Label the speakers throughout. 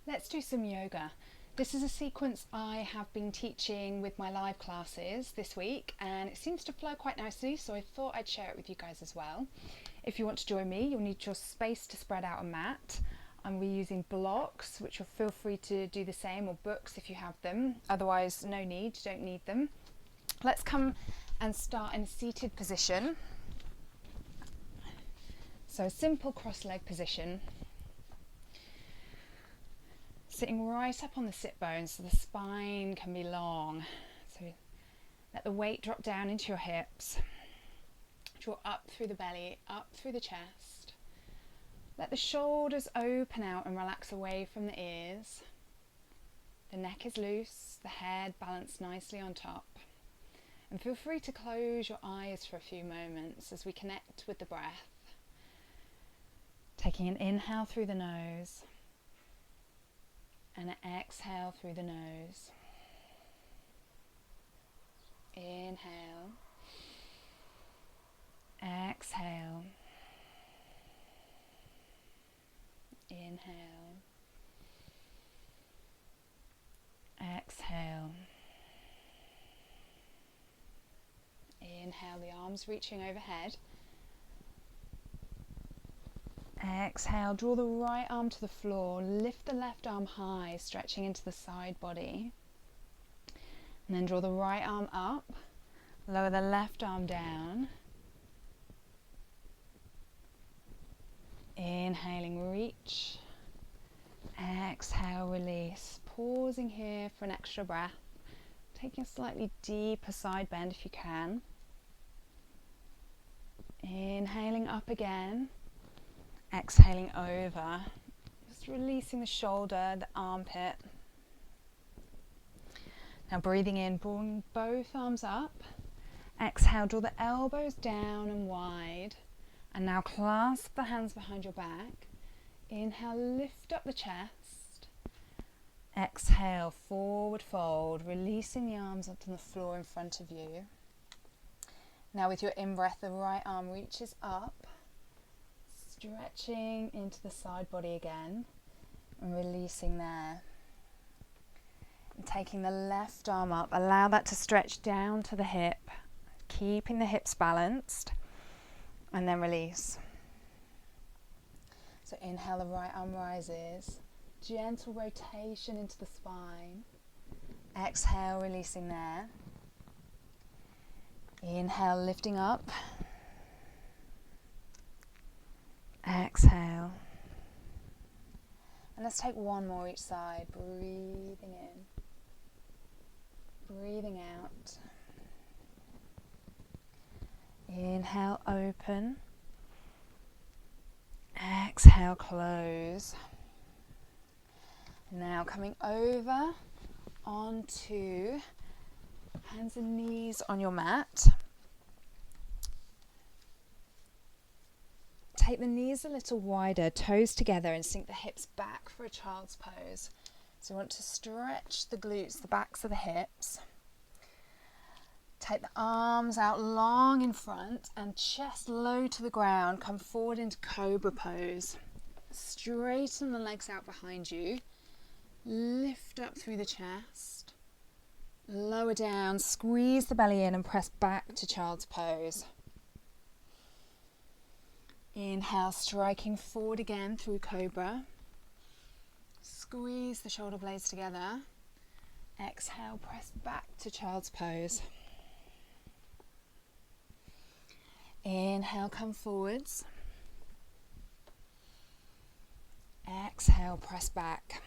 Speaker 1: Let's do some yoga. This is a sequence I have been teaching with my live classes this week, and it seems to flow quite nicely, so I thought I'd share it with you guys as well. If you want to join me, you'll need your space to spread out a mat. I'm reusing blocks, which you'll feel free to do the same, or books if you have them. Otherwise, no need, you don't need them. Let's come and start in a seated position. So a simple cross-leg position. Sitting right up on the sit bones so the spine can be long. So let the weight drop down into your hips. Draw up through the belly, up through the chest. Let the shoulders open out and relax away from the ears. The neck is loose, the head balanced nicely on top. And feel free to close your eyes for a few moments as we connect with the breath. Taking an inhale through the nose and an exhale through the nose. Inhale, exhale, inhale, exhale. Inhale, the arms reaching overhead. Exhale, draw the right arm to the floor, lift the left arm high, stretching into the side body. And then draw the right arm up, lower the left arm down. Inhaling, reach. Exhale, release. Pausing here for an extra breath. Taking a slightly deeper side bend if you can. Inhaling up again. Exhaling over, just releasing the shoulder, the armpit. Now breathing in, bring both arms up. Exhale, draw the elbows down and wide. And now clasp the hands behind your back. Inhale, lift up the chest. Exhale, forward fold, releasing the arms onto the floor in front of you. Now with your in-breath, the right arm reaches up. Stretching into the side body again and releasing there. And taking the left arm up, allow that to stretch down to the hip, keeping the hips balanced, and then release. So inhale, the right arm rises, gentle rotation into the spine. Exhale, releasing there. Inhale, lifting up. Exhale. And let's take one more each side. Breathing in. Breathing out. Inhale, open. Exhale, close. Now coming over onto hands and knees on your mat. Take the knees a little wider, toes together, and sink the hips back for a child's pose. So you want to stretch the glutes, the backs of the hips. Take the arms out long in front and chest low to the ground. Come forward into cobra pose. Straighten the legs out behind you. Lift up through the chest. Lower down, squeeze the belly in and press back to child's pose. Inhale, striking forward again through cobra. Squeeze the shoulder blades together. Exhale, press back to child's pose. Inhale, come forwards. Exhale, press back.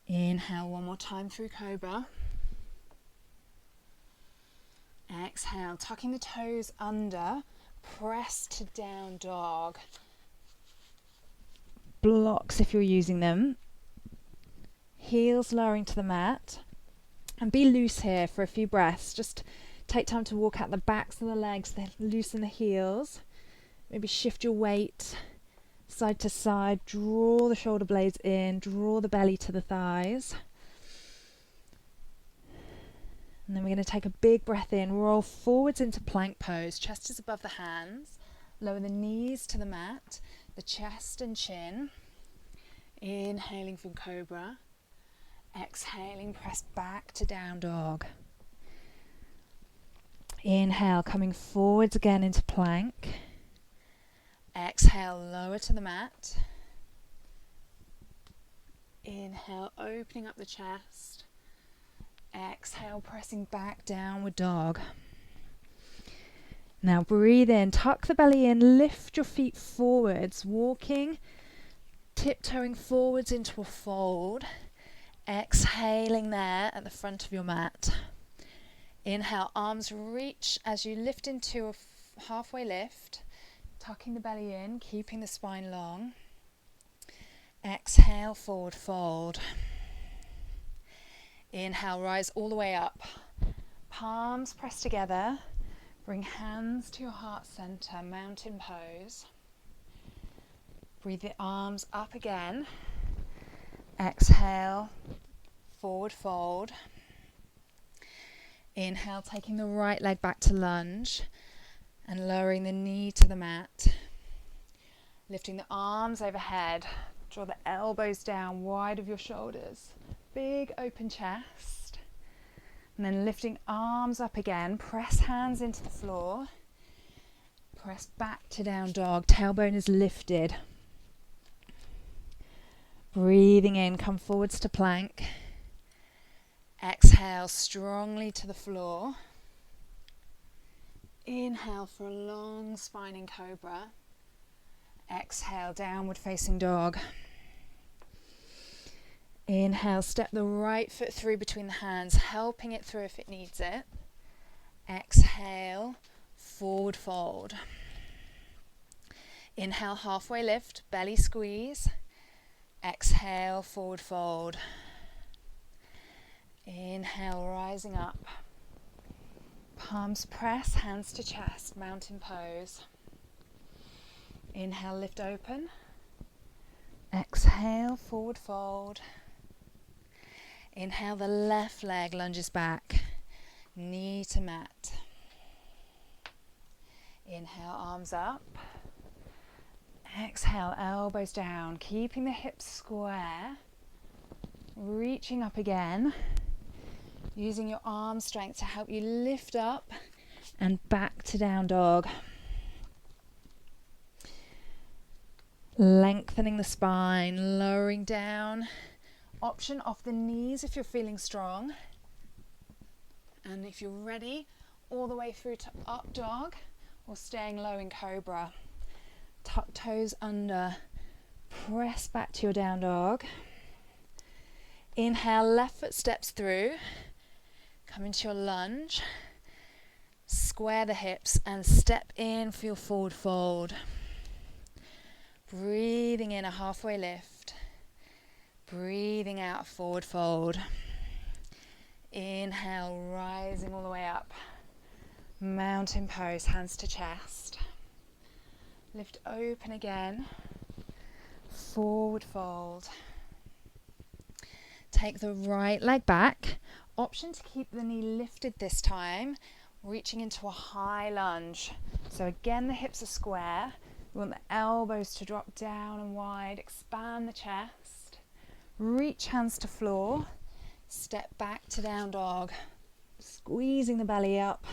Speaker 1: Inhale one more time through cobra. Exhale, tucking the toes under, press to down dog. Blocks if you're using them. Heels lowering to the mat. And be loose here for a few breaths. Just take time to walk out the backs of the legs, then loosen the heels. Maybe shift your weight side to side. Draw the shoulder blades in, draw the belly to the thighs. And then we're going to take a big breath in, roll forwards into plank pose, chest is above the hands, lower the knees to the mat, the chest and chin. Inhaling from cobra. Exhaling, press back to down dog. Inhale, coming forwards again into plank. Exhale, lower to the mat. Inhale, opening up the chest. Exhale, pressing back, downward dog. Now breathe in, tuck the belly in, lift your feet forwards, walking, tiptoeing forwards into a fold. Exhaling there at the front of your mat. Inhale, arms reach as you lift into a halfway lift, tucking the belly in, keeping the spine long. Exhale, forward fold. Inhale, rise all the way up. Palms press together. Bring hands to your heart center, mountain pose. Breathe the arms up again. Exhale, forward fold. Inhale, taking the right leg back to lunge and lowering the knee to the mat. Lifting the arms overhead. Draw the elbows down wide of your shoulders. Big open chest. And then lifting arms up again. Press hands into the floor. Press back to down dog. Tailbone is lifted. Breathing in, come forwards to plank. Exhale strongly to the floor. Inhale for a long spine in cobra. Exhale, downward facing dog. Inhale, step the right foot through between the hands, helping it through if it needs it. Exhale, forward fold. Inhale, halfway lift, belly squeeze. Exhale, forward fold. Inhale, rising up. Palms press, hands to chest, mountain pose. Inhale, lift open. Exhale, forward fold. Inhale, the left leg lunges back, knee to mat. Inhale, arms up. Exhale, elbows down, keeping the hips square. Reaching up again, using your arm strength to help you lift up and back to down dog. Lengthening the spine, lowering down. Option off the knees if you're feeling strong. And if you're ready, all the way through to up dog or staying low in cobra. Tuck toes under, press back to your down dog. Inhale, left foot steps through. Come into your lunge. Square the hips and step in for your forward fold. Breathing in a halfway lift. Breathing out, forward fold. Inhale, rising all the way up. Mountain pose, hands to chest. Lift open again. Forward fold. Take the right leg back. Option to keep the knee lifted this time, reaching into a high lunge. So again, the hips are square. We want the elbows to drop down and wide. Expand the chest. Reach hands to floor. Step back to down dog. Squeezing the belly up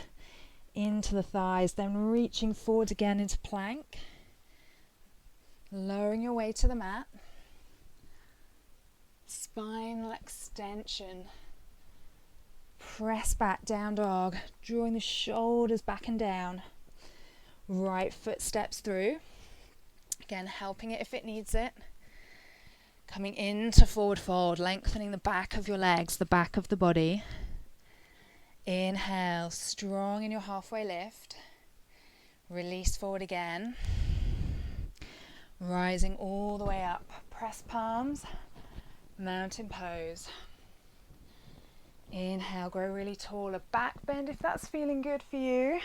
Speaker 1: into the thighs, then reaching forward again into plank. Lowering your way to the mat. Spinal extension. Press back, down dog, drawing the shoulders back and down. Right foot steps through. Again, helping it if it needs it. Coming into forward fold, lengthening the back of your legs, the back of the body. Inhale, strong in your halfway lift. Release forward again. Rising all the way up. Press palms. Mountain pose. Inhale, grow really tall. A back bend if that's feeling good for you.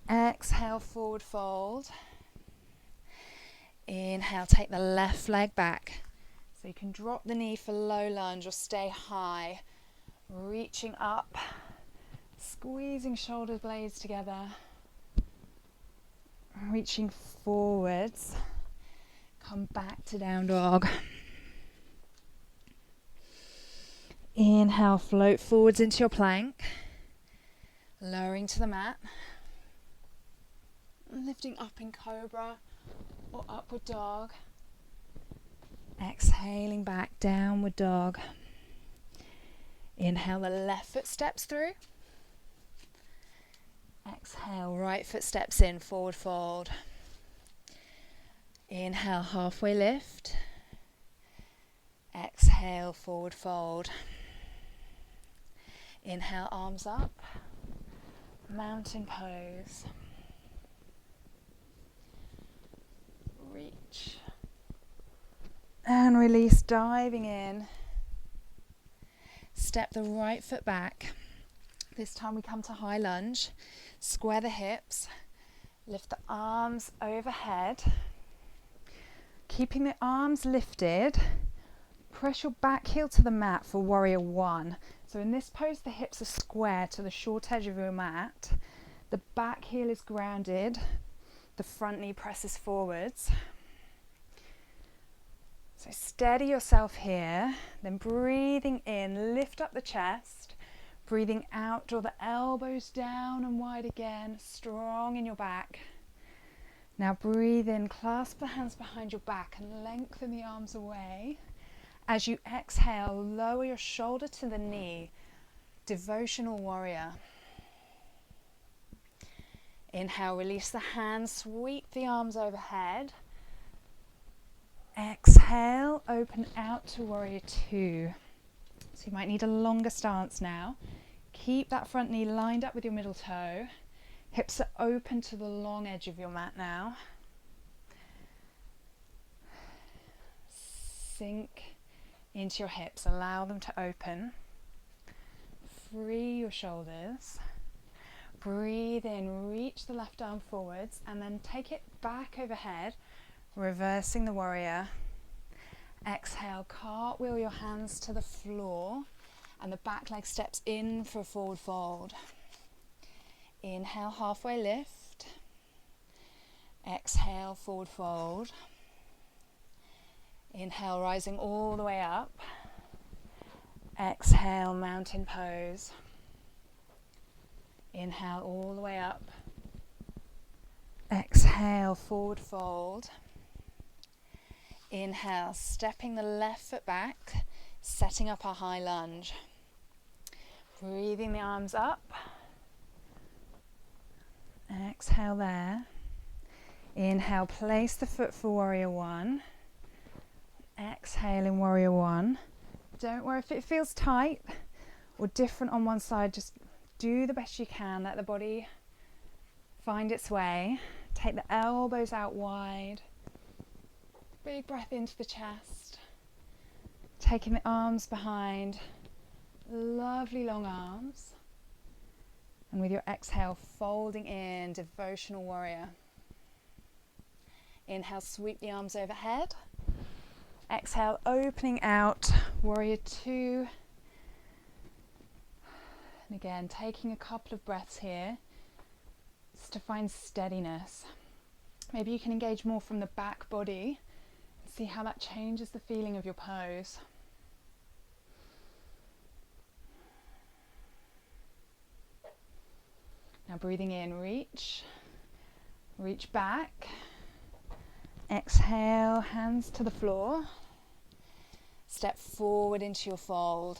Speaker 1: Exhale, forward fold. Inhale, take the left leg back. So you can drop the knee for low lunge or stay high. Reaching up. Squeezing shoulder blades together. Reaching forwards. Come back to down dog. Inhale, float forwards into your plank. Lowering to the mat. Lifting up in cobra or upward dog. Exhaling back, downward dog. Inhale, the left foot steps through. Exhale, right foot steps in, forward fold. Inhale, halfway lift. Exhale, forward fold. Inhale, arms up. Mountain pose. Reach. And release, diving in. Step the right foot back. This time we come to high lunge. Square the hips. Lift the arms overhead. Keeping the arms lifted, press your back heel to the mat for warrior one. So in this pose, the hips are square to the short edge of your mat. The back heel is grounded. The front knee presses forwards. So steady yourself here, then breathing in, lift up the chest. Breathing out, draw the elbows down and wide again, strong in your back. Now breathe in, clasp the hands behind your back and lengthen the arms away. As you exhale, lower your shoulder to the knee, devotional warrior. Inhale, release the hands, sweep the arms overhead. Exhale, open out to warrior two. So you might need a longer stance now. Keep that front knee lined up with your middle toe. Hips are open to the long edge of your mat now. Sink into your hips, allow them to open. Free your shoulders. Breathe in, reach the left arm forwards and then take it back overhead, reversing the warrior. Exhale, cartwheel your hands to the floor and the back leg steps in for a forward fold. Inhale, halfway lift. Exhale, forward fold. Inhale, rising all the way up. Exhale, mountain pose. Inhale, all the way up. Exhale, forward fold. Inhale, stepping the left foot back, setting up our high lunge. Breathing the arms up. Exhale there. Inhale, place the foot for warrior one. Exhale in warrior one. Don't worry if it feels tight or different on one side, just do the best you can. Let the body find its way. Take the elbows out wide. Big breath into the chest. Taking the arms behind. Lovely long arms. And with your exhale, folding in, devotional warrior. Inhale, sweep the arms overhead. Exhale, opening out, warrior two. And again, taking a couple of breaths here, just to find steadiness. Maybe you can engage more from the back body and see how that changes the feeling of your pose. Now breathing in, reach back. Exhale, hands to the floor. Step forward into your fold.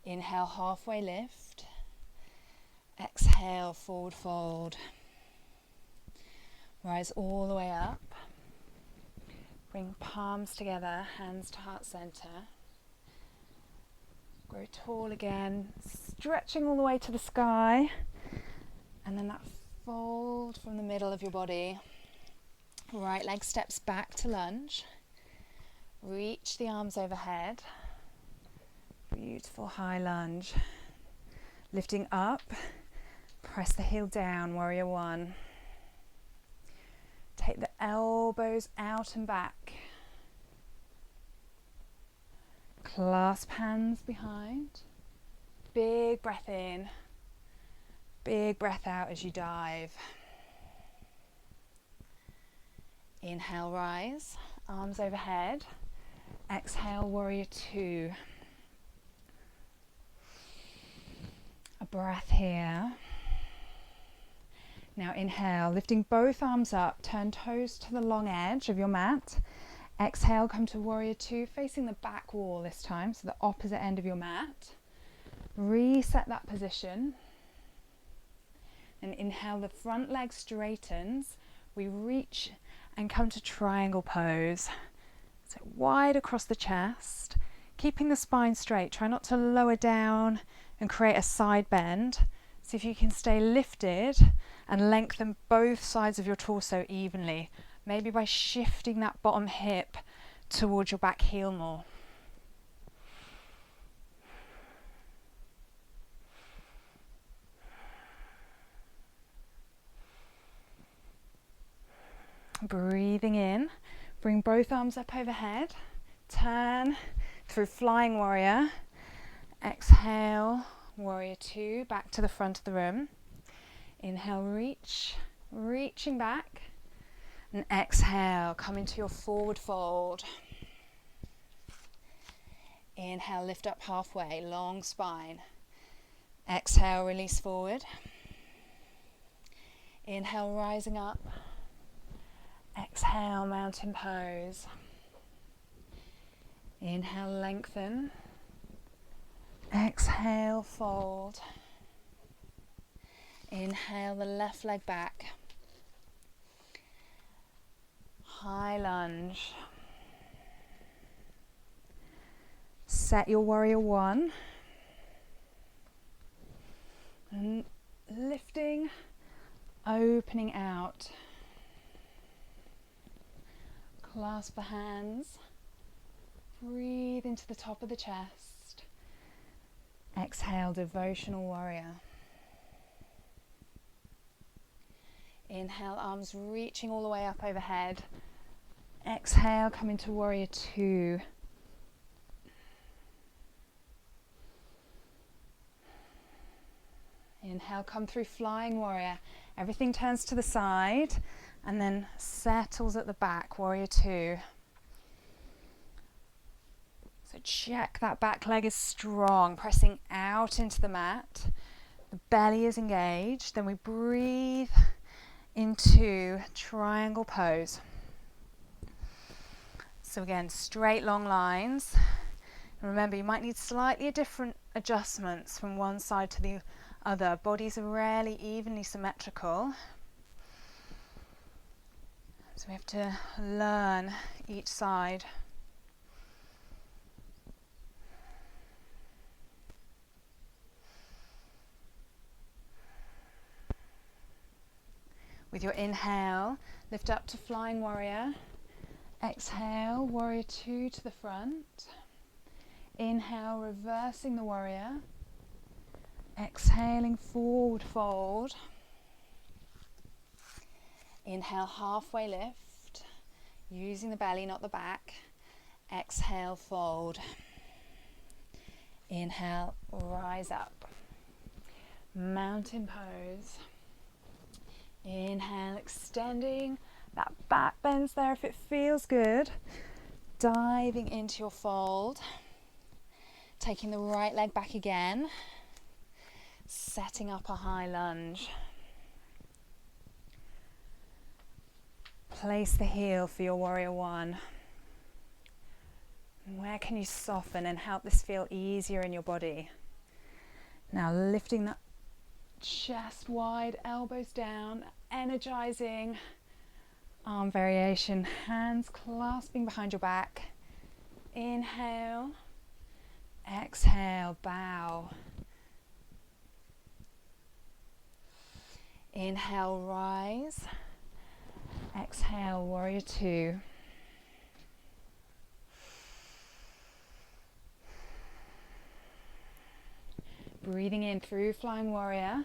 Speaker 1: Inhale, halfway lift. Exhale, forward fold. Rise all the way up. Bring palms together, hands to heart center. Grow tall again, stretching all the way to the sky. And then that fold from the middle of your body. Right leg steps back to lunge. Reach the arms overhead. Beautiful high lunge. Lifting up, press the heel down, warrior one. Take the elbows out and back. Clasp hands behind. Big breath in. Big breath out as you dive. Inhale, rise, arms overhead. Exhale, warrior two. A breath here. Now inhale, lifting both arms up, turn toes to the long edge of your mat. Exhale, come to warrior two, facing the back wall this time, so the opposite end of your mat. Reset that position. And inhale, the front leg straightens. We reach and come to triangle pose. So wide across the chest, keeping the spine straight. Try not to lower down and create a side bend. See if you can stay lifted and lengthen both sides of your torso evenly. Maybe by shifting that bottom hip towards your back heel more. Breathing in, bring both arms up overhead, turn through flying warrior, exhale, warrior two, back to the front of the room. Inhale, reach, reaching back, and exhale, come into your forward fold. Inhale, lift up halfway, long spine. Exhale, release forward. Inhale, rising up. Exhale, mountain pose. Inhale, lengthen. Exhale, fold. Inhale, the left leg back. High lunge. Set your warrior one. And lifting, opening out. Clasp the hands. Breathe into the top of the chest. Exhale, devotional warrior. Inhale, arms reaching all the way up overhead. Exhale, come into warrior two. Inhale, come through flying warrior. Everything turns to the side and then settles at the back, warrior two. So check that back leg is strong, pressing out into the mat. The belly is engaged. Then we breathe into triangle pose. So again, straight long lines. And remember, you might need slightly different adjustments from one side to the other. Bodies are rarely evenly symmetrical. So we have to learn each side. With your inhale, lift up to flying warrior. Exhale, warrior two to the front. Inhale, reversing the warrior. Exhaling, forward fold. Inhale, halfway lift, using the belly, not the back. Exhale, fold. Inhale, rise up. Mountain pose. Inhale, extending. That back bends there if it feels good. Diving into your fold. Taking the right leg back again. Setting up a high lunge. Place the heel for your warrior one. Where can you soften and help this feel easier in your body? Now lifting that chest wide, elbows down, energizing arm variation, hands clasping behind your back. Inhale, exhale, bow. Inhale, rise. Exhale, warrior two. Breathing in through flying warrior.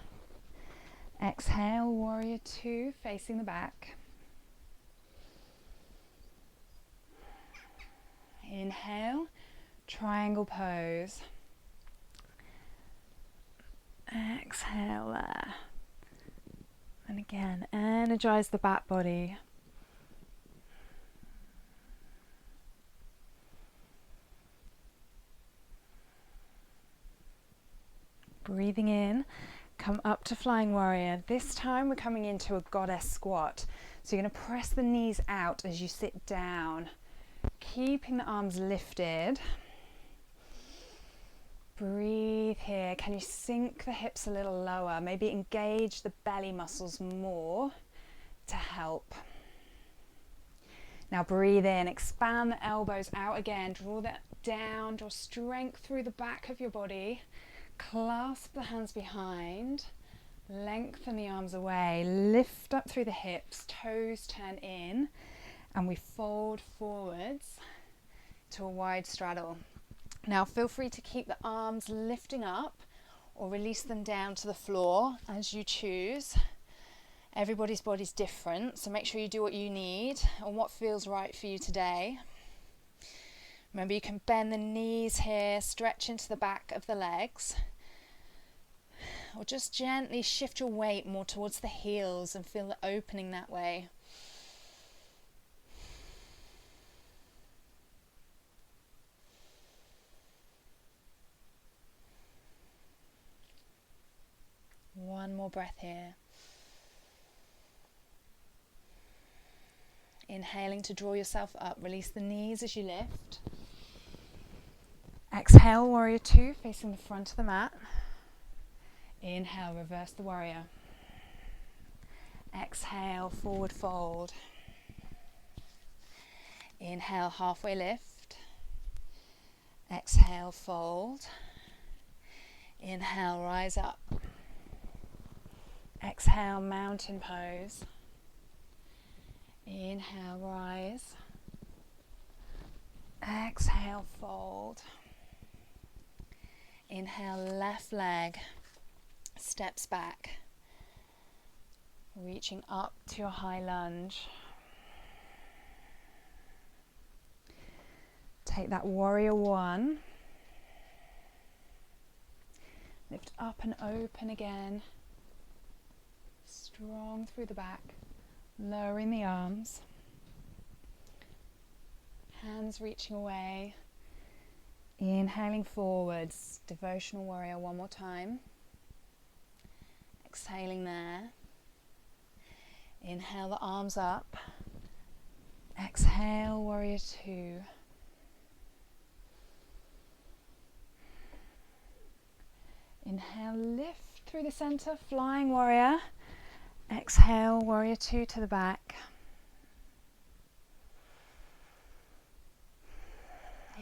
Speaker 1: Exhale, warrior two, facing the back. Inhale, triangle pose. Exhale there. And again, energize the back body. Breathing in, come up to flying warrior. This time we're coming into a goddess squat. So you're going to press the knees out as you sit down, keeping the arms lifted. Breathe here. Can you sink the hips a little lower? Maybe engage the belly muscles more to help. Now breathe in, expand the elbows out again, draw that down, draw strength through the back of your body, clasp the hands behind, lengthen the arms away, lift up through the hips, toes turn in, and we fold forwards to a wide straddle. Now feel free to keep the arms lifting up or release them down to the floor as you choose. Everybody's body's different, so make sure you do what you need and what feels right for you today. Remember, you can bend the knees here, stretch into the back of the legs, or just gently shift your weight more towards the heels and feel the opening that way. One more breath here. Inhaling to draw yourself up, release the knees as you lift. Exhale, warrior two, facing the front of the mat. Inhale, reverse the warrior. Exhale, forward fold. Inhale, halfway lift. Exhale, fold. Inhale, rise up. Exhale, mountain pose. Inhale, rise. Exhale, fold. Inhale, left leg steps back, reaching up to your high lunge. Take that warrior one. Lift up and open again. Strong through the back. Lowering the arms, hands reaching away, inhaling forwards, devotional warrior one more time, exhaling there, inhale the arms up, exhale warrior two, inhale lift through the center, flying warrior. Exhale, warrior two to the back.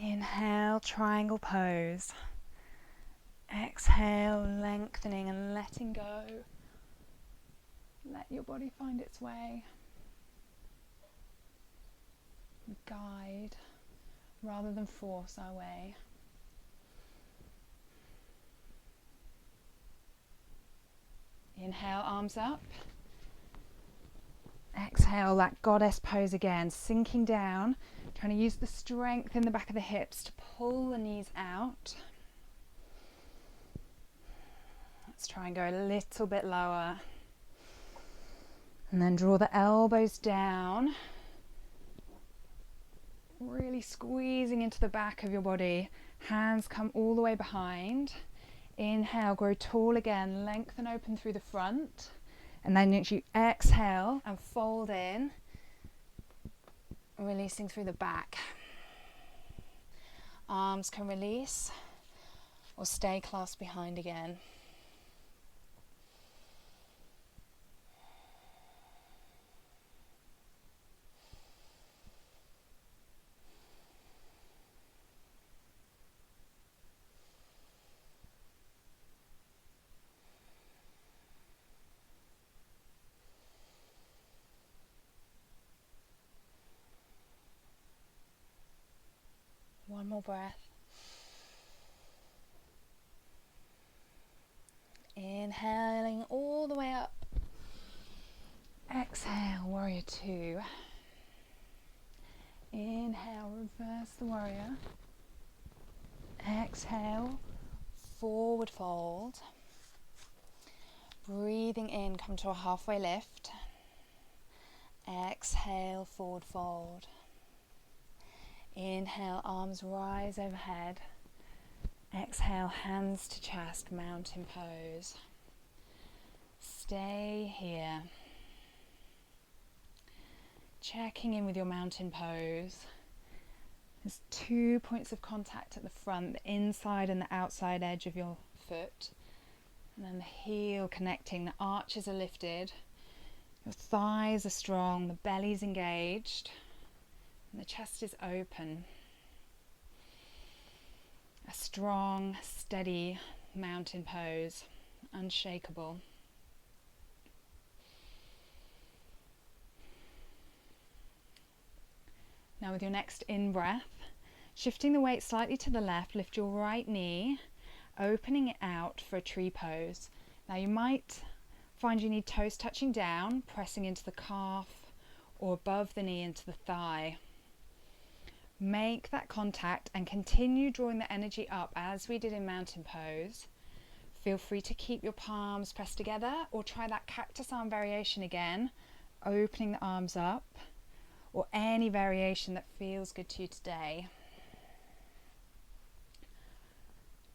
Speaker 1: Inhale, triangle pose. Exhale, lengthening and letting go. Let your body find its way. Guide rather than force our way. Inhale, arms up. Exhale, that goddess pose again, sinking down, trying to use the strength in the back of the hips to pull the knees out. Let's try and go a little bit lower. And then draw the elbows down, really squeezing into the back of your body. Hands come all the way behind. Inhale, grow tall again, lengthen open through the front. And then you exhale and fold in, releasing through the back. Arms can release or stay clasped behind again. One more breath. Inhaling all the way up. Exhale, warrior two. Inhale, reverse the warrior. Exhale, forward fold. Breathing in, come to a halfway lift. Exhale, forward fold. Inhale, arms rise overhead. Exhale, hands to chest, mountain pose. Stay here. Checking in with your mountain pose. There's 2 points of contact at the front, the inside and the outside edge of your foot. And then the heel connecting, the arches are lifted, your thighs are strong, the belly's engaged, and the chest is open. A strong, steady mountain pose, unshakable. Now with your next in-breath, shifting the weight slightly to the left, lift your right knee, opening it out for a tree pose. Now you might find you need toes touching down, pressing into the calf or above the knee into the thigh. Make that contact and continue drawing the energy up as we did in mountain pose. Feel free to keep your palms pressed together or try that cactus arm variation again, opening the arms up, or any variation that feels good to you today.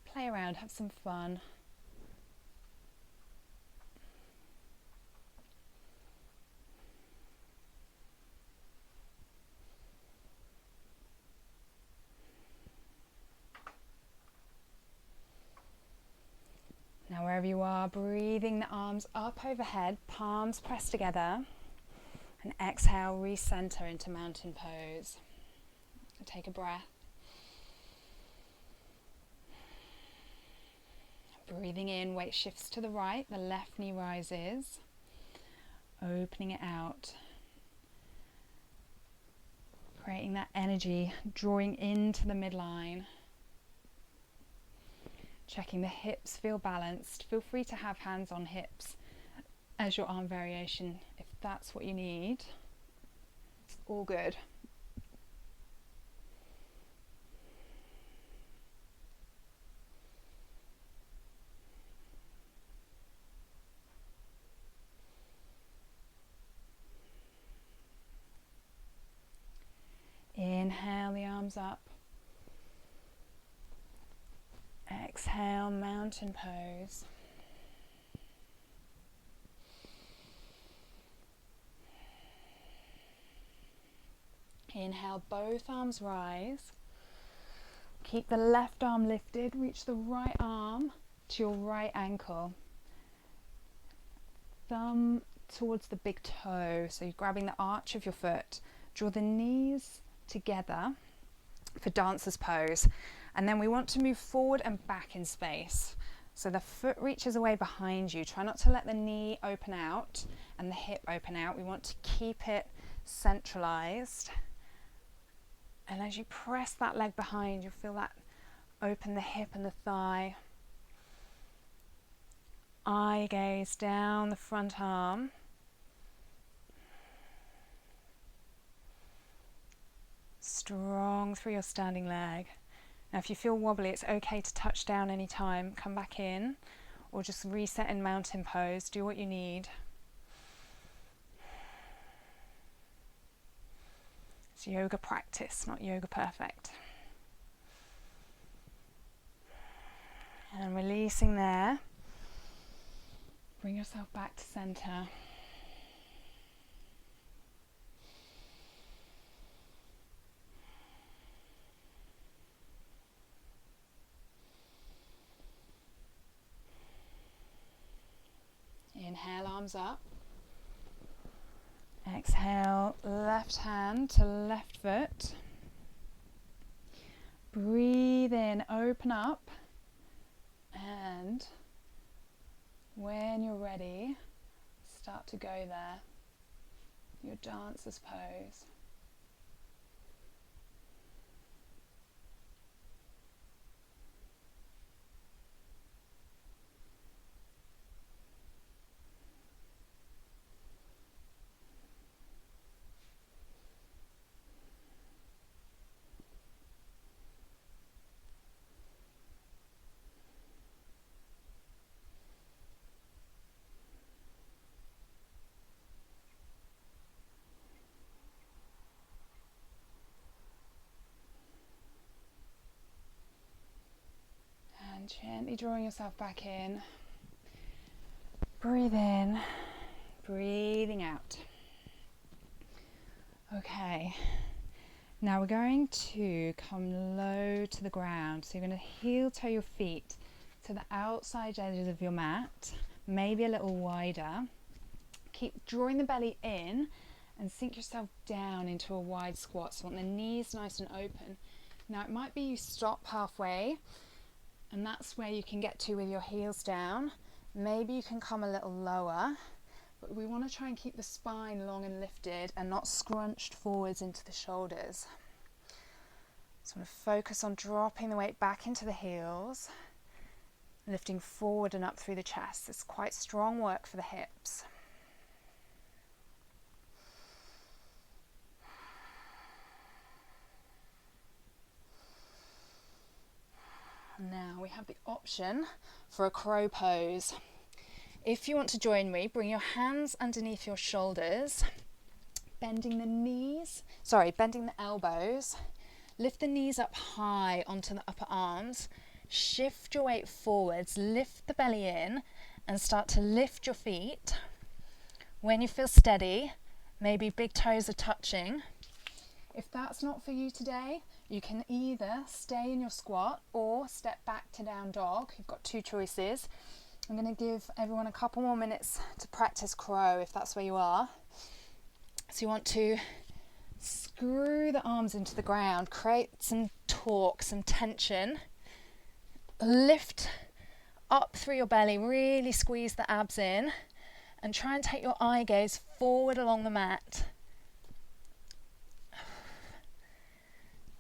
Speaker 1: Play around, have some fun. Now wherever you are, breathing the arms up overhead, palms pressed together, and exhale, recenter into mountain pose. Take a breath. Breathing in, weight shifts to the right, the left knee rises, opening it out. Creating that energy, drawing into the midline. Checking the hips feel balanced. Feel free to have hands on hips as your arm variation if that's what you need. It's all good. Inhale the arms up. Exhale, mountain pose. Inhale, both arms rise. Keep the left arm lifted, reach the right arm to your right ankle. Thumb towards the big toe, so you're grabbing the arch of your foot. Draw the knees together for dancer's pose. And then we want to move forward and back in space. So the foot reaches away behind you. Try not to let the knee open out and the hip open out. We want to keep it centralized. And as you press that leg behind, you'll feel that open the hip and the thigh. Eye gaze down the front arm. Strong through your standing leg. Now if you feel wobbly, it's okay to touch down anytime. Come back in or just reset in mountain pose. Do what you need. It's yoga practice, not yoga perfect. And releasing there. Bring yourself back to center. Inhale, arms up. Exhale, left hand to left foot. Breathe in, open up. And when you're ready, start to go there. Your dancer's pose. Gently drawing yourself back in. Breathe in, breathing out. Okay, now we're going to come low to the ground. So you're going to heel toe your feet to the outside edges of your mat, maybe a little wider. Keep drawing the belly in and sink yourself down into a wide squat. So want the knees nice and open. Now it might be you stop halfway, and that's where you can get to with your heels down. Maybe you can come a little lower, but we want to try and keep the spine long and lifted and not scrunched forwards into the shoulders. So want to focus on dropping the weight back into the heels, lifting forward and up through the chest. It's quite strong work for the hips. Now we have the option for a crow pose. If you want to join me, bring your hands underneath your shoulders, bending the elbows, lift the knees up high onto the upper arms, shift your weight forwards, lift the belly in and start to lift your feet. When you feel steady, maybe big toes are touching. If that's not for you today, you can either stay in your squat or step back to down dog. You've got two choices. I'm going to give everyone a couple more minutes to practice crow if that's where you are. So you want to screw the arms into the ground, create some torque, some tension. Lift up through your belly, really squeeze the abs in and try and take your eye gaze forward along the mat.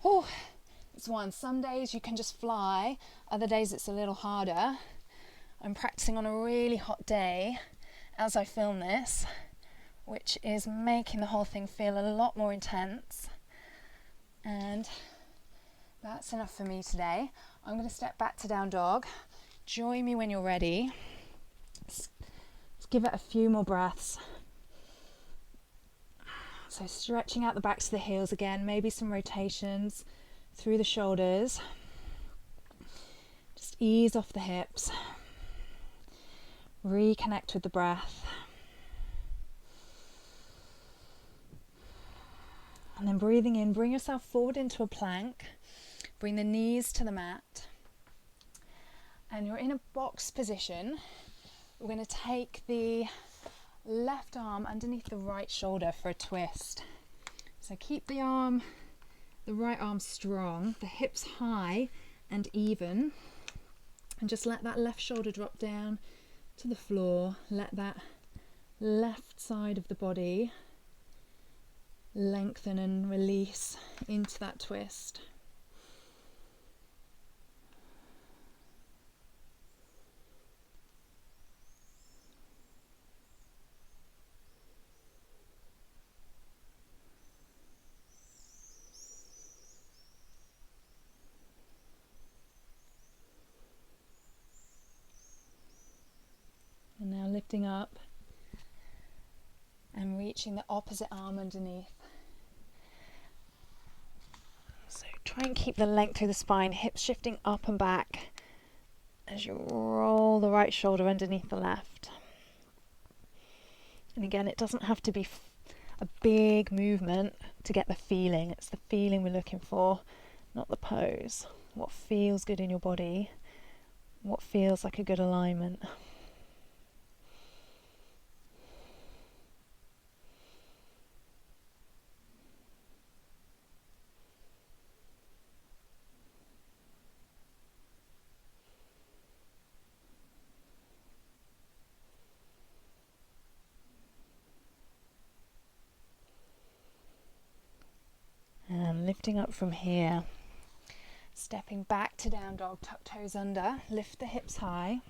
Speaker 1: Oh, it's one. Some days you can just fly, other days it's a little harder. I'm practicing on a really hot day as I film this, which is making the whole thing feel a lot more intense. And that's enough for me today. I'm going to step back to down dog. Join me when you're ready. Let's give it a few more breaths. So stretching out the backs of the heels again, maybe some rotations through the shoulders. Just ease off the hips. Reconnect with the breath. And then breathing in, bring yourself forward into a plank. Bring the knees to the mat. And you're in a box position. We're going to take the left arm underneath the right shoulder for a twist. So keep the right arm strong, the hips high and even, and just let that left shoulder drop down to the floor. Let that left side of the body lengthen and release into that twist. And now lifting up and reaching the opposite arm underneath. So try and keep the length through the spine, hips shifting up and back as you roll the right shoulder underneath the left. And again, it doesn't have to be a big movement to get the feeling. It's the feeling we're looking for, not the pose. What feels good in your body, what feels like a good alignment. And lifting up from here, stepping back to down dog, tuck toes under, lift the hips high.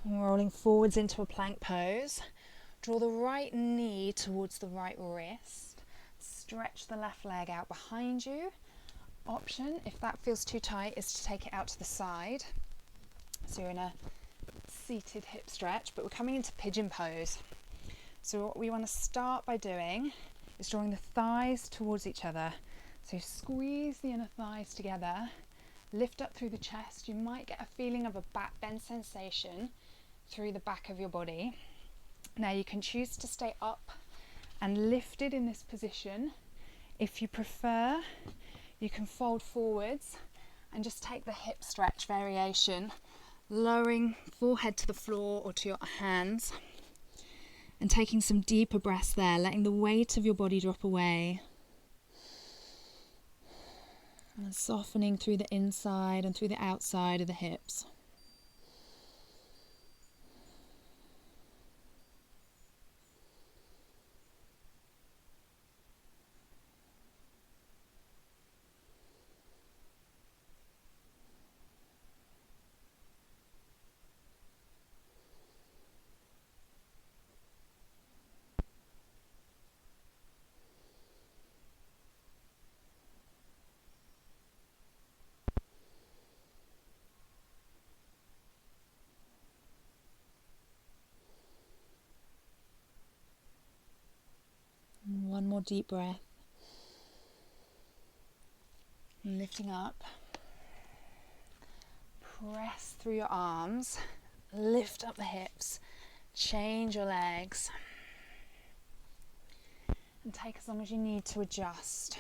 Speaker 1: And rolling forwards into a plank pose. Draw the right knee towards the right wrist. Stretch the left leg out behind you. Option, if that feels too tight, is to take it out to the side. So you're in a seated hip stretch, but we're coming into pigeon pose. So what we want to start by doing is drawing the thighs towards each other. So squeeze the inner thighs together, lift up through the chest. You might get a feeling of a back bend sensation through the back of your body. Now you can choose to stay up and lifted in this position. If you prefer, you can fold forwards and just take the hip stretch variation, lowering forehead to the floor or to your hands and taking some deeper breaths there, letting the weight of your body drop away and softening through the inside and through the outside of the hips. One more deep breath. And lifting up. Press through your arms. Lift up the hips. Change your legs. And take as long as you need to adjust.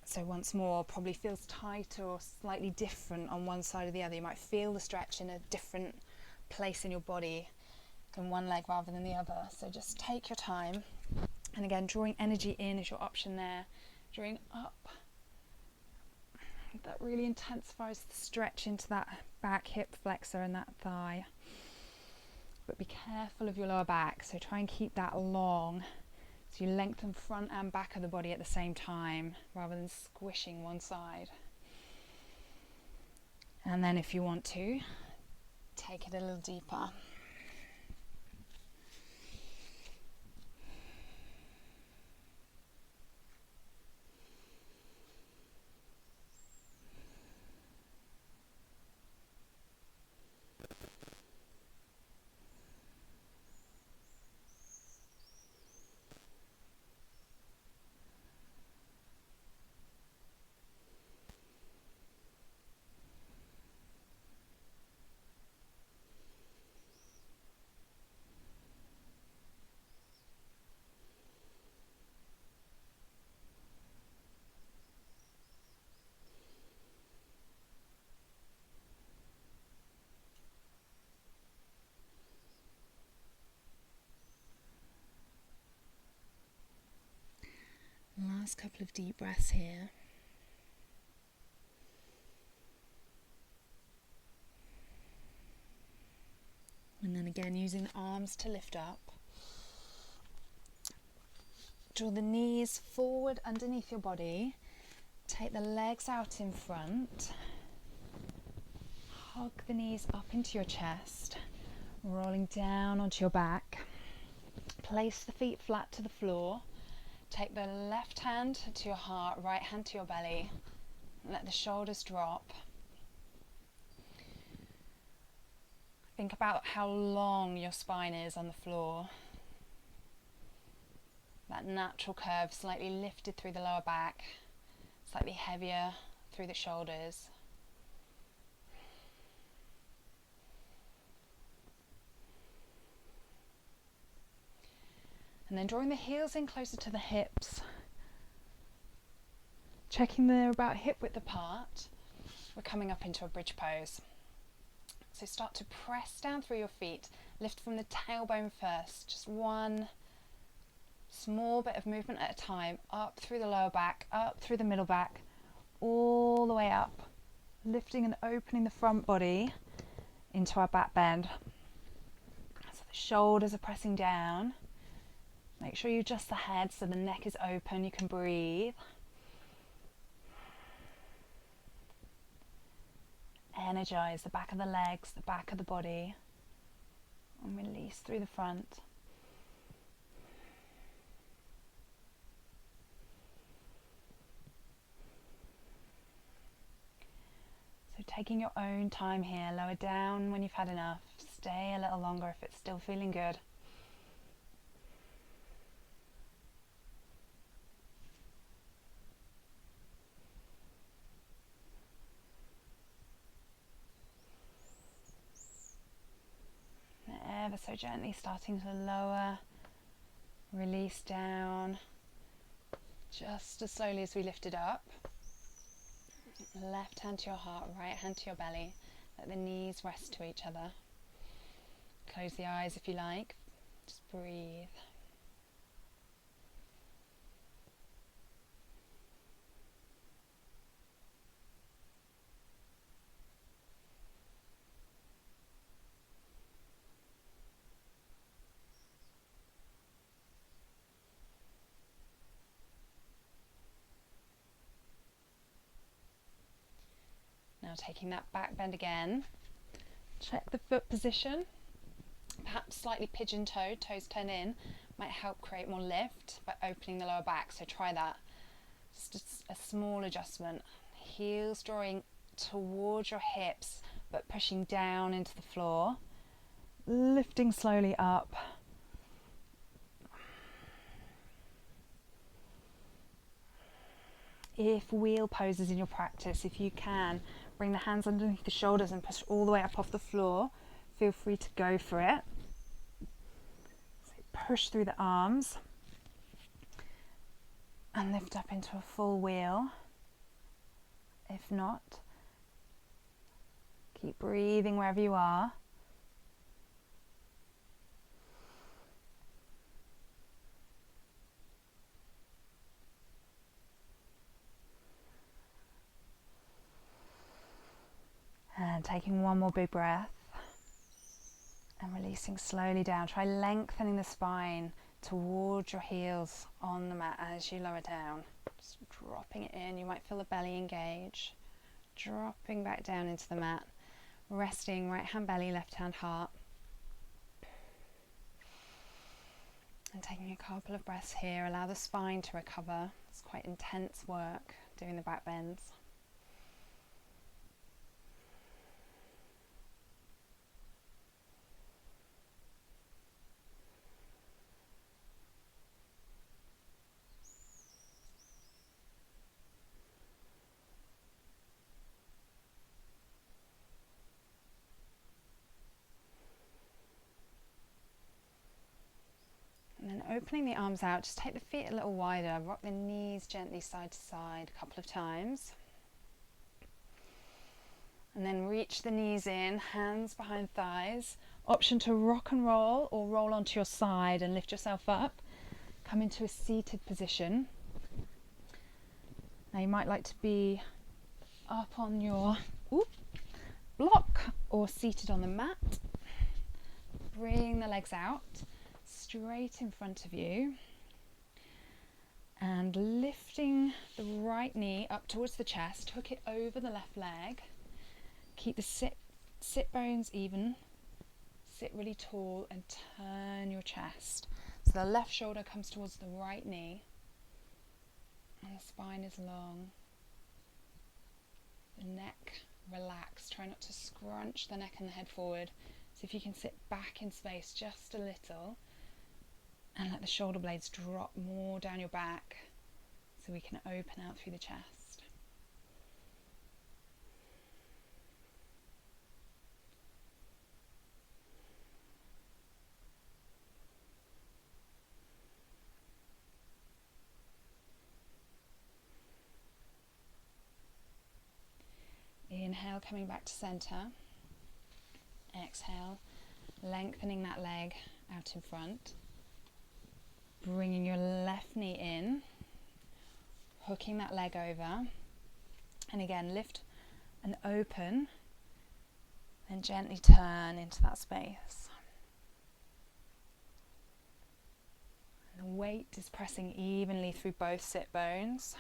Speaker 1: So once more, probably feels tighter or slightly different on one side or the other. You might feel the stretch in a different place in your body in one leg rather than the other. So just take your time. And again, drawing energy in is your option there. Drawing up. That really intensifies the stretch into that back hip flexor and that thigh. But be careful of your lower back. So try and keep that long. So you lengthen front and back of the body at the same time rather than squishing one side. And then if you want to, take it a little deeper. Last couple of deep breaths here. And then again, using the arms to lift up. Draw the knees forward underneath your body. Take the legs out in front. Hug the knees up into your chest, rolling down onto your back. Place the feet flat to the floor. Take the left hand to your heart, right hand to your belly. Let the shoulders drop. Think about how long your spine is on the floor. That natural curve, slightly lifted through the lower back, slightly heavier through the shoulders. And then drawing the heels in closer to the hips. Checking they're about hip width apart. We're coming up into a bridge pose. So start to press down through your feet. Lift from the tailbone first. Just one small bit of movement at a time. Up through the lower back, up through the middle back, all the way up. Lifting and opening the front body into our back bend. So the shoulders are pressing down. Make sure you adjust the head so the neck is open, you can breathe. Energize the back of the legs, the back of the body, and release through the front. So taking your own time here, lower down when you've had enough, stay a little longer if it's still feeling good. So gently starting to lower, release down, just as slowly as we lift it up. Left hand to your heart, right hand to your belly. Let the knees rest to each other. Close the eyes if you like. Just breathe. Now taking that back bend again, check the foot position, perhaps slightly pigeon-toed, toes turn in, might help create more lift by opening the lower back, so try that. Just a small adjustment. Heels drawing towards your hips, but pushing down into the floor, lifting slowly up. If wheel poses in your practice, if you can, bring the hands underneath the shoulders and push all the way up off the floor. Feel free to go for it. So push through the arms and lift up into a full wheel. If not, keep breathing wherever you are. And taking one more big breath and releasing slowly down. Try lengthening the spine towards your heels on the mat as you lower down. Just dropping it in. You might feel the belly engage. Dropping back down into the mat. Resting right hand belly, left hand heart. And taking a couple of breaths here. Allow the spine to recover. It's quite intense work doing the back bends. And then opening the arms out, just take the feet a little wider, rock the knees gently side to side a couple of times. And then reach the knees in, hands behind thighs. Option to rock and roll or roll onto your side and lift yourself up. Come into a seated position. Now you might like to be up on your block or seated on the mat. Bring the legs out straight in front of you and lifting the right knee up towards the chest, hook it over the left leg. Keep the sit bones even, sit really tall and turn your chest. So the left shoulder comes towards the right knee and the spine is long. The neck relaxed, try not to scrunch the neck and the head forward. So if you can sit back in space just a little and let the shoulder blades drop more down your back so we can open out through the chest. Inhale, coming back to center. Exhale, lengthening that leg out in front. Bringing your left knee in, hooking that leg over, and again lift and open, and gently turn into that space. And the weight is pressing evenly through both sit bones.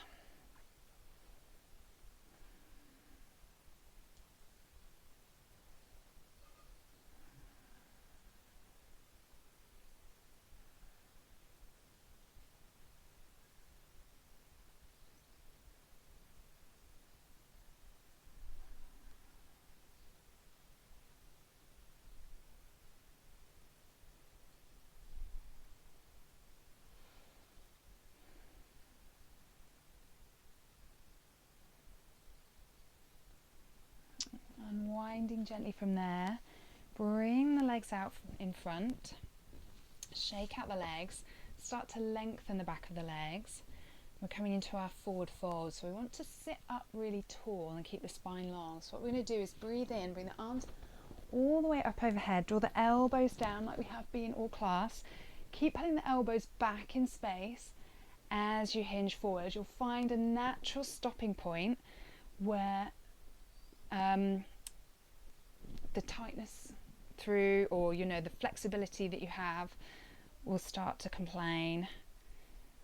Speaker 1: Unwinding gently from there, Bring the legs out in front, shake out the legs, start to lengthen the back of the legs. We're coming into our forward fold, so we want to sit up really tall and keep the spine long. So what we're going to do is breathe in, bring the arms all the way up overhead, draw the elbows down like we have been all class. Keep pulling the elbows back in space as you hinge forward. You'll find a natural stopping point where the tightness through, or the flexibility that you have, will start to complain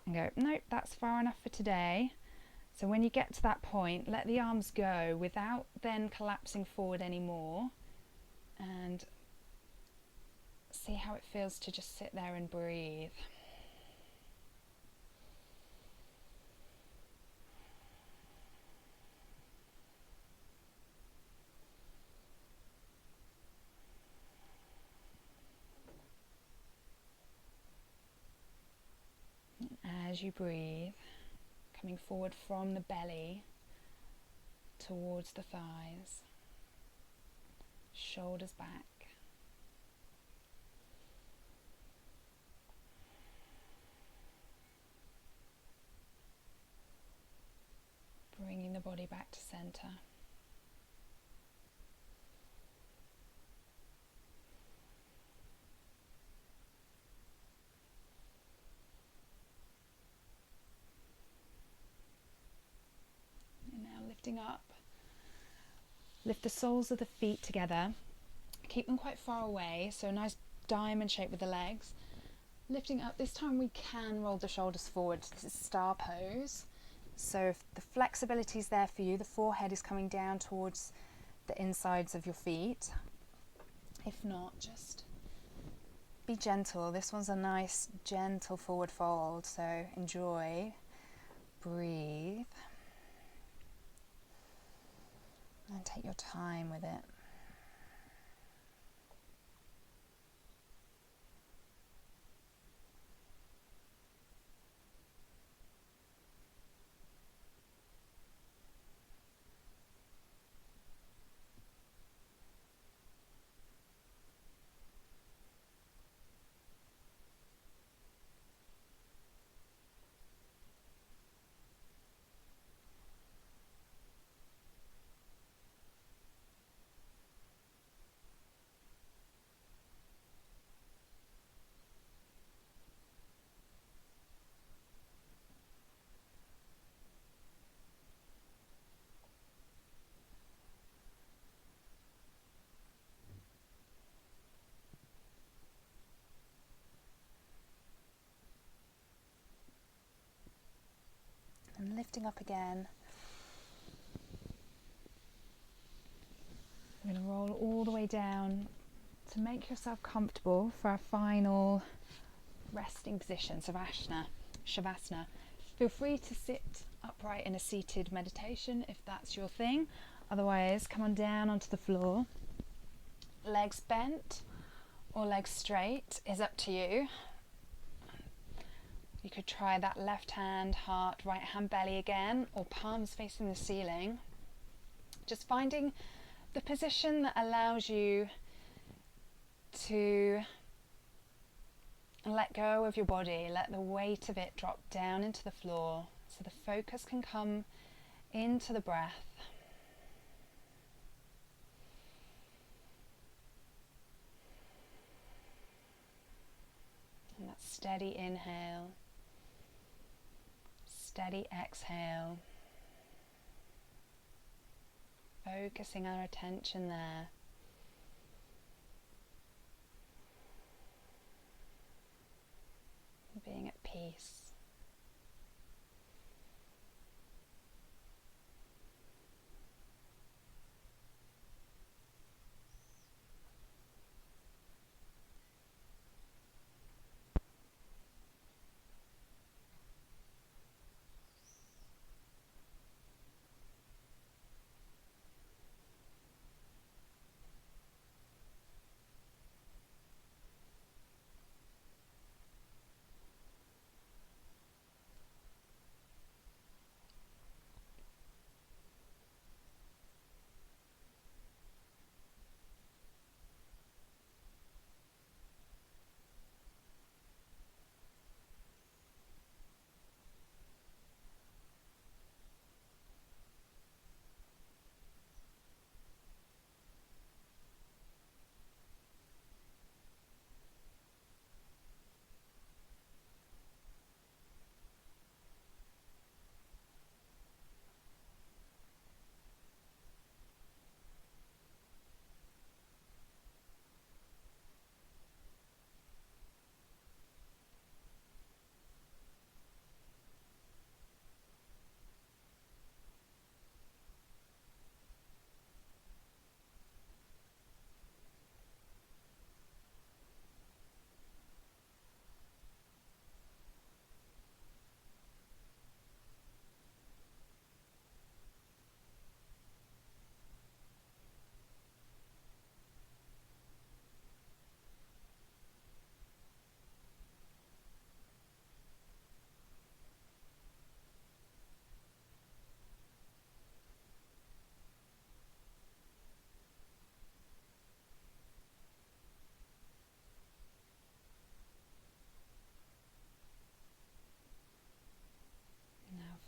Speaker 1: and go, nope, that's far enough for today. So when you get to that point, let the arms go without then collapsing forward anymore, and see how it feels to just sit there and breathe. As you breathe, coming forward from the belly towards the thighs, shoulders back. Bringing the body back to center. Lifting up, lift the soles of the feet together, keep them quite far away, so a nice diamond shape with the legs. Lifting up, this time we can roll the shoulders forward. This is star pose, so if the flexibility is there for you, the forehead is coming down towards the insides of your feet. If not, just be gentle. This one's a nice gentle forward fold, so enjoy, breathe. And take your time with it. And lifting up again. We're going to roll all the way down to make yourself comfortable for our final resting position, Shavasana. Feel free to sit upright in a seated meditation if that's your thing. Otherwise, come on down onto the floor. Legs bent or legs straight is up to you. You could try that left hand heart, right hand belly again, or palms facing the ceiling. Just finding the position that allows you to let go of your body, let the weight of it drop down into the floor so the focus can come into the breath. And that steady inhale, steady exhale, focusing our attention there. Being at peace.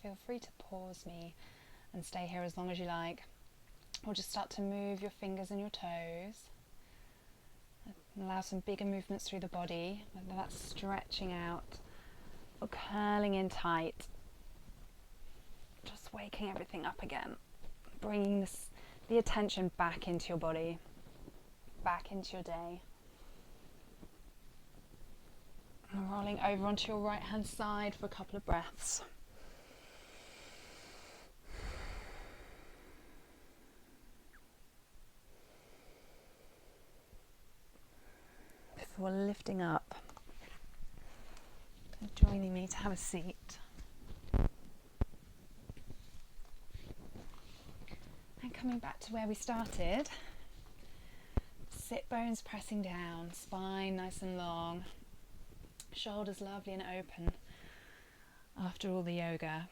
Speaker 1: feel free to pause me and stay here as long as you like, or just start to move your fingers and your toes. Allow some bigger movements through the body, whether that's stretching out or curling in tight. Just waking everything up again, bringing the attention back into your body, back into your day. And rolling over onto your right hand side for a couple of breaths. Before lifting up and joining me to have a seat. And coming back to where we started, sit bones pressing down, spine nice and long, shoulders lovely and open after all the yoga.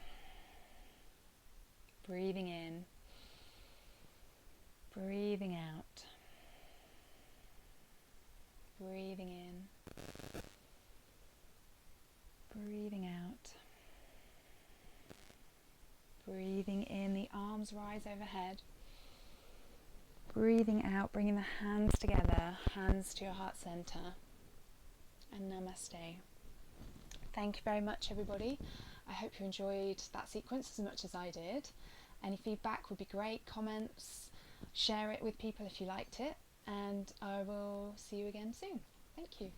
Speaker 1: Breathing in, breathing out, breathing in, breathing out. Breathing in, the arms rise overhead. Breathing out, bringing the hands together, hands to your heart center. And namaste. Thank you very much, everybody. I hope you enjoyed that sequence as much as I did. Any feedback would be great, comments, share it with people if you liked it, and I will see you again soon. Thank you.